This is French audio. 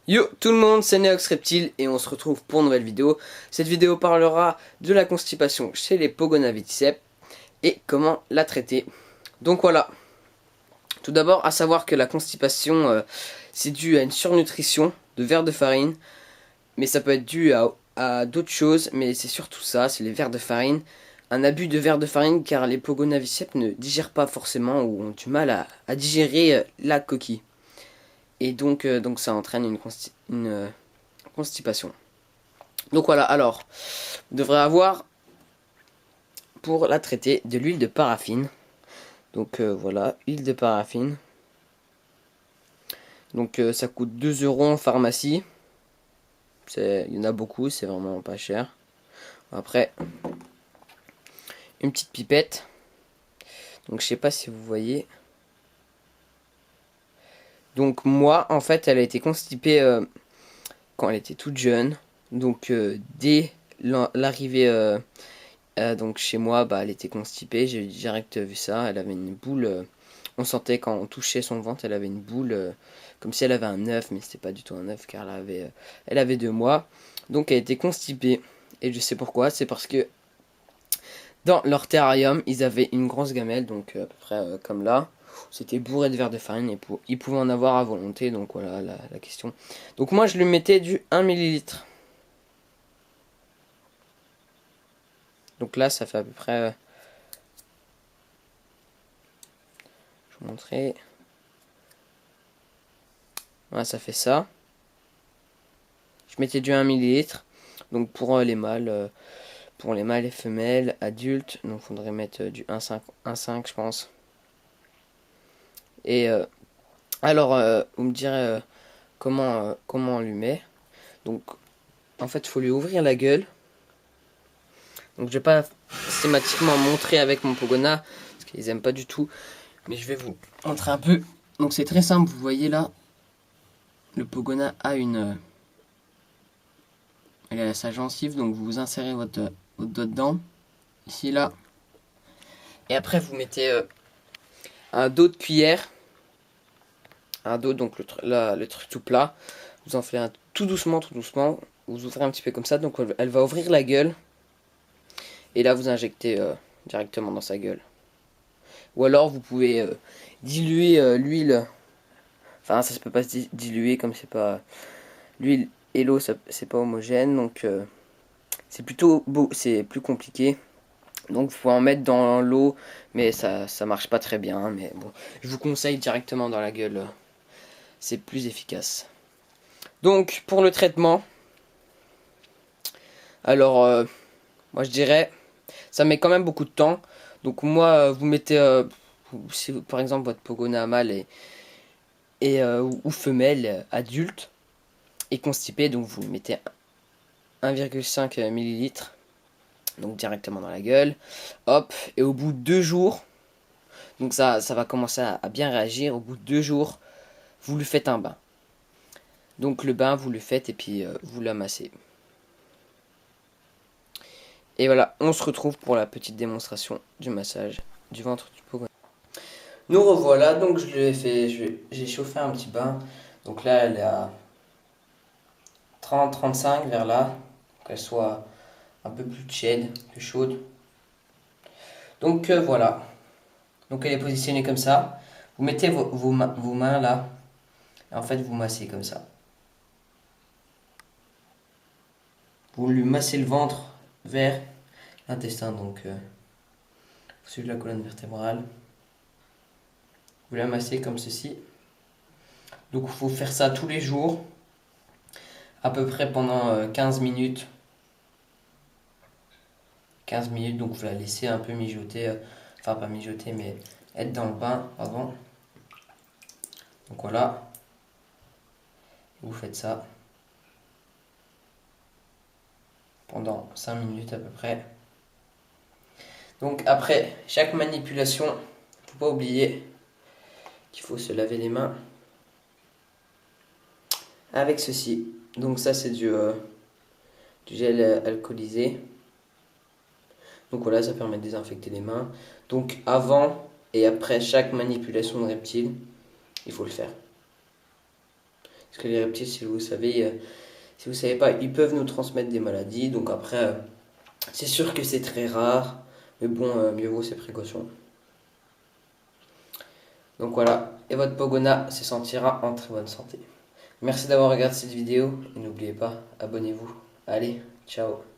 Yo tout le monde, c'est Neox Reptile et on se retrouve pour une nouvelle vidéo. Cette vidéo parlera de la constipation chez les Pogonaviticeps et comment la traiter. Donc voilà, tout d'abord à savoir que la constipation c'est dû à une surnutrition de vers de farine. Mais ça peut être dû à d'autres choses, mais c'est surtout ça, c'est les vers de farine. Un abus de vers de farine car les Pogonaviticeps ne digèrent pas forcément ou ont du mal à digérer la coquille. Et donc ça entraîne une constipation. Donc voilà, alors, vous devrez avoir, pour la traiter, de l'huile de paraffine. Donc voilà, huile de paraffine. Donc ça coûte 2 euros en pharmacie. Il y en a beaucoup, c'est vraiment pas cher. Après, une petite pipette. Donc je sais pas si vous voyez. Donc moi, en fait, elle a été constipée quand elle était toute jeune. Donc dès l'arrivée donc chez moi, bah, elle était constipée. J'ai direct vu ça. Elle avait une boule. On sentait quand on touchait son ventre, elle avait une boule comme si elle avait un œuf, mais c'était pas du tout un œuf car elle avait 2 mois. Donc elle était constipée. Et je sais pourquoi. C'est parce que dans leur terrarium, ils avaient une grosse gamelle, donc à peu près comme là. C'était bourré de verre de farine et ils pouvaient en avoir à volonté. Donc voilà la question. Donc moi je lui mettais du 1 millilitre. Donc là ça fait à peu près... je vais vous montrer. Voilà, ça fait ça. Je mettais du 1 millilitre. Donc pour les mâles et femelles, adultes, donc faudrait mettre du 1,5 je pense. Et alors vous me direz comment on lui met. Donc en fait il faut lui ouvrir la gueule. Donc je vais pas systématiquement montrer avec mon Pogona parce qu'ils aiment pas du tout, mais je vais vous montrer un peu. Donc c'est très simple, vous voyez là, le Pogona a elle a sa gencive, donc vous insérez votre doigt dedans, ici là, et après vous mettez un dos de cuillère, un dos, donc le truc tout plat, vous en faites un tout doucement, vous ouvrez un petit peu comme ça, donc elle va ouvrir la gueule, et là vous injectez directement dans sa gueule. Ou alors vous pouvez diluer l'huile. Enfin, ça se peut pas se diluer comme c'est pas l'huile et l'eau, c'est pas homogène, donc c'est plutôt beau, c'est plus compliqué. Donc faut en mettre dans l'eau, mais ça marche pas très bien. Mais bon, je vous conseille directement dans la gueule, c'est plus efficace. Donc pour le traitement, alors moi je dirais, ça met quand même beaucoup de temps. Donc moi, vous mettez, si par exemple votre Pogona mâle ou femelle adulte et constipé, donc vous mettez 1,5 millilitres donc directement dans la gueule, hop, et au bout de 2 jours, donc ça va commencer à bien réagir. Au bout de 2 jours, vous lui faites un bain. Donc le bain, vous le faites et puis vous l'amassez. Et voilà, on se retrouve pour la petite démonstration du massage du ventre du Pogona. Nous revoilà, donc je lui ai fait, j'ai chauffé un petit bain. Donc là, elle est à 30-35 vers là, qu'elle soit un peu plus tiède, plus chaude. Donc voilà. Donc elle est positionnée comme ça. Vous mettez vos mains là. Et en fait, vous massez comme ça. Vous lui massez le ventre vers l'intestin, donc au-dessus de la colonne vertébrale. Vous la massez comme ceci. Donc il faut faire ça tous les jours. À peu près pendant 15 minutes. 15 minutes, donc vous la laissez un peu mijoter. Enfin, pas mijoter, mais être dans le bain avant. Donc voilà. Vous faites ça pendant 5 minutes à peu près. Donc après chaque manipulation, faut pas oublier qu'il faut se laver les mains avec ceci. Donc ça c'est du gel alcoolisé. Donc voilà, ça permet de désinfecter les mains. Donc avant et après chaque manipulation de reptile, il faut le faire. Parce que les reptiles, si vous savez, si vous savez pas, ils peuvent nous transmettre des maladies. Donc après, c'est sûr que c'est très rare. Mais bon, mieux vaut ces précautions. Donc voilà, et votre Pogona se sentira en très bonne santé. Merci d'avoir regardé cette vidéo et n'oubliez pas, abonnez-vous. Allez, ciao.